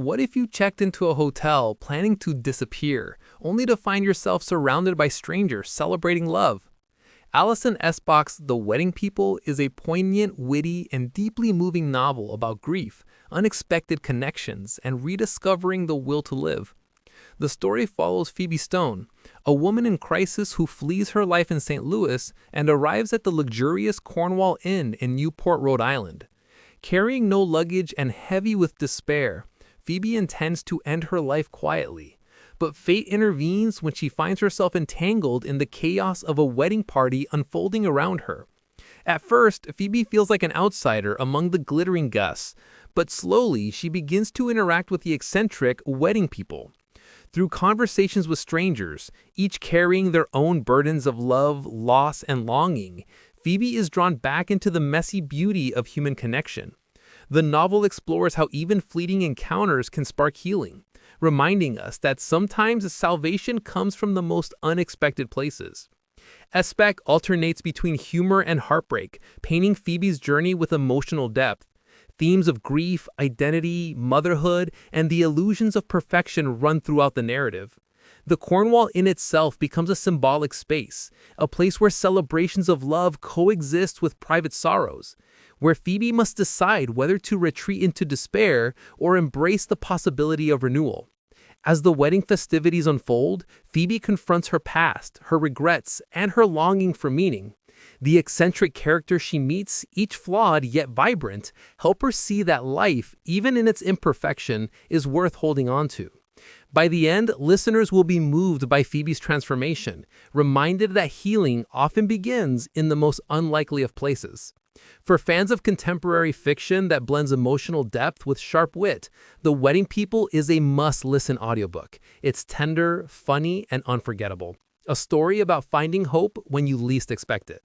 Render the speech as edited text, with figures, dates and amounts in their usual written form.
What if you checked into a hotel planning to disappear, only to find yourself surrounded by strangers celebrating love? Alison Espach's The Wedding People is a poignant, witty, and deeply moving novel about grief, unexpected connections, and rediscovering the will to live. The story follows Phoebe Stone, a woman in crisis who flees her life in St. Louis and arrives at the luxurious Cornwall Inn in Newport, Rhode Island. Carrying no luggage and heavy with despair, Phoebe intends to end her life quietly. But fate intervenes when she finds herself entangled in the chaos of a wedding party unfolding around her. At first, Phoebe feels like an outsider among the glittering guests, but slowly she begins to interact with the eccentric wedding people. Through conversations with strangers, each carrying their own burdens of love, loss, and longing, Phoebe is drawn back into the messy beauty of human connection. The novel explores how even fleeting encounters can spark healing, reminding us that sometimes salvation comes from the most unexpected places. Espach alternates between humor and heartbreak, painting Phoebe's journey with emotional depth. Themes of grief, identity, motherhood, and the illusions of perfection run throughout the narrative. The Cornwall Inn itself becomes a symbolic space, a place where celebrations of love coexist with private sorrows, where Phoebe must decide whether to retreat into despair or embrace the possibility of renewal. As the wedding festivities unfold, Phoebe confronts her past, her regrets, and her longing for meaning. The eccentric characters she meets, each flawed yet vibrant, help her see that life, even in its imperfection, is worth holding on to. By the end, listeners will be moved by Phoebe's transformation, reminded that healing often begins in the most unlikely of places. For fans of contemporary fiction that blends emotional depth with sharp wit, The Wedding People is a must-listen audiobook. It's tender, funny, and unforgettable. A story about finding hope when you least expect it.